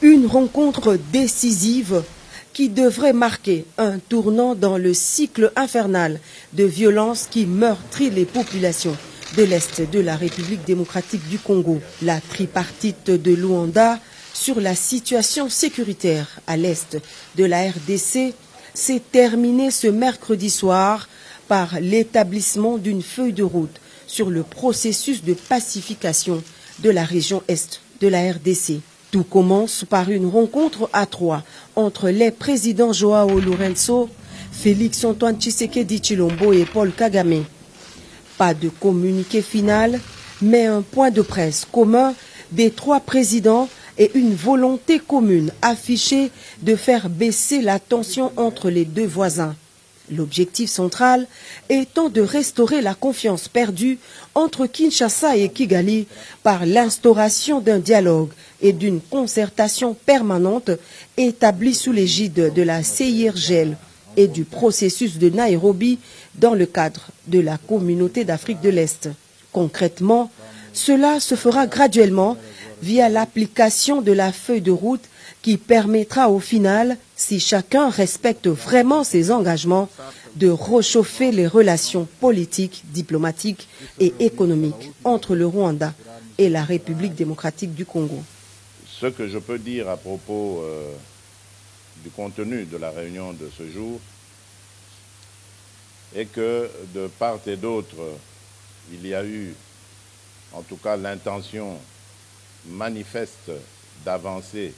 Une rencontre décisive qui devrait marquer un tournant dans le cycle infernal de violence qui meurtrit les populations de l'Est de la République démocratique du Congo. La tripartite de Luanda sur la situation sécuritaire à l'Est de la RDC s'est terminée ce mercredi soir par l'établissement d'une feuille de route sur le processus de pacification de la région Est de la RDC. Tout commence par une rencontre à trois entre les présidents Joao Lourenço, Félix Antoine Tshisekedi Tshilombo et Paul Kagame. Pas de communiqué final, mais un point de presse commun des trois présidents et une volonté commune affichée de faire baisser la tension entre les deux voisins. L'objectif central étant de restaurer la confiance perdue entre Kinshasa et Kigali par l'instauration d'un dialogue et d'une concertation permanente établie sous l'égide de la CIRGL et du processus de Nairobi dans le cadre de la communauté d'Afrique de l'Est. Concrètement, cela se fera graduellement via l'application de la feuille de route qui permettra au final, si chacun respecte vraiment ses engagements, de réchauffer les relations politiques, diplomatiques et économiques entre le Rwanda et la République démocratique du Congo. Ce que je peux dire à propos du contenu de la réunion de ce jour est que de part et d'autre, il y a eu en tout cas l'intention manifeste d'avancer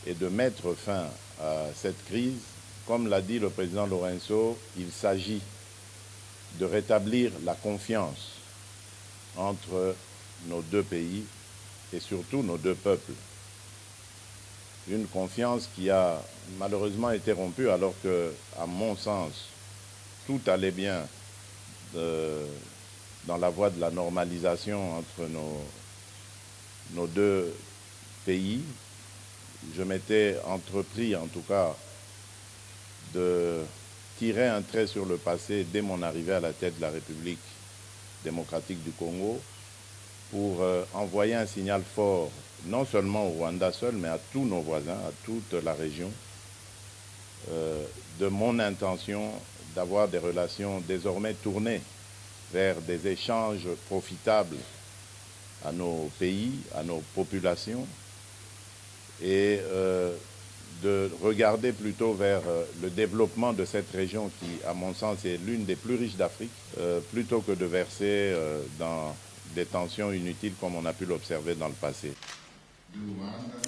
et de mettre fin à cette crise. Comme l'a dit le président Lourenço, il s'agit de rétablir la confiance entre nos deux pays et surtout nos deux peuples. Une confiance qui a malheureusement été rompue alors que, à mon sens, tout allait bien dans la voie de la normalisation entre nos deux pays. Je m'étais entrepris, en tout cas, de tirer un trait sur le passé dès mon arrivée à la tête de la République démocratique du Congo pour envoyer un signal fort, non seulement au Rwanda seul, mais à tous nos voisins, à toute la région, de mon intention d'avoir des relations désormais tournées vers des échanges profitables à nos pays, à nos populations, et de regarder plutôt vers le développement de cette région qui, à mon sens, est l'une des plus riches d'Afrique, plutôt que de verser dans des tensions inutiles comme on a pu l'observer dans le passé.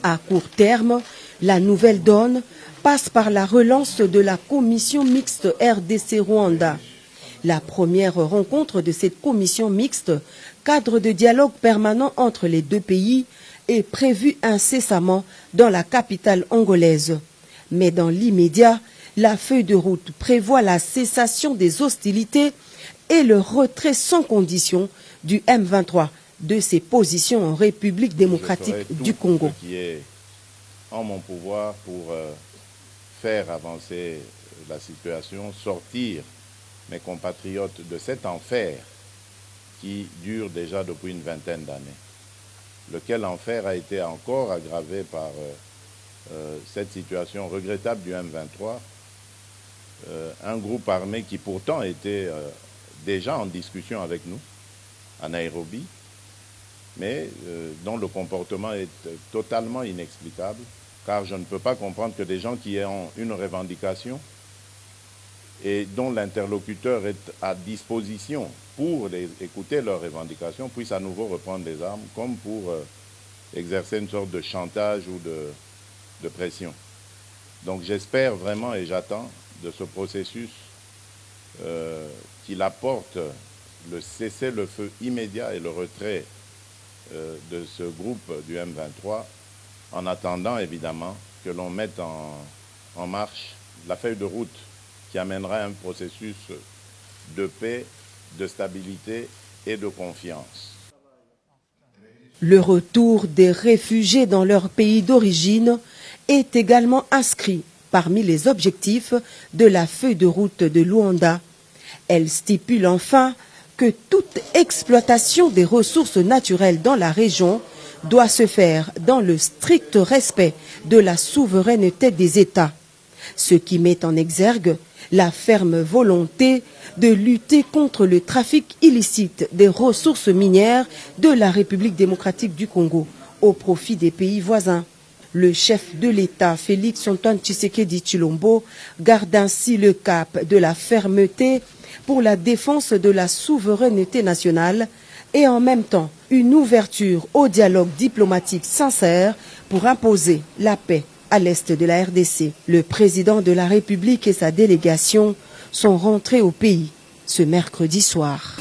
À court terme, la nouvelle donne passe par la relance de la commission mixte RDC-Rwanda. La première rencontre de cette commission mixte, cadre de dialogue permanent entre les deux pays, est prévue incessamment dans la capitale angolaise. Mais dans l'immédiat, la feuille de route prévoit la cessation des hostilités et le retrait sans condition du M23 de ses positions en République démocratique du Congo. Ce qui est en mon pouvoir pour faire avancer la situation, sortir mes compatriotes de cet enfer qui dure déjà depuis une vingtaine d'années, lequel enfer a été encore aggravé par cette situation regrettable du M23, un groupe armé qui pourtant était déjà en discussion avec nous à Nairobi, mais dont le comportement est totalement inexplicable, car je ne peux pas comprendre que des gens qui ont une revendication et dont l'interlocuteur est à disposition pour écouter leurs revendications puissent à nouveau reprendre des armes, comme pour exercer une sorte de chantage ou de pression. Donc j'espère vraiment et j'attends de ce processus qu'il apporte le cessez-le-feu immédiat et le retrait de ce groupe du M23, en attendant évidemment que l'on mette en marche la feuille de route qui amènera un processus de paix, de stabilité et de confiance. Le retour des réfugiés dans leur pays d'origine est également inscrit parmi les objectifs de la feuille de route de Luanda. Elle stipule enfin que toute exploitation des ressources naturelles dans la région doit se faire dans le strict respect de la souveraineté des États, ce qui met en exergue la ferme volonté de lutter contre le trafic illicite des ressources minières de la République démocratique du Congo au profit des pays voisins. Le chef de l'État, Félix Antoine Tshisekedi Tshilombo, garde ainsi le cap de la fermeté pour la défense de la souveraineté nationale et en même temps une ouverture au dialogue diplomatique sincère pour imposer la paix à l'est de la RDC. Le président de la République et sa délégation sont rentrés au pays ce mercredi soir.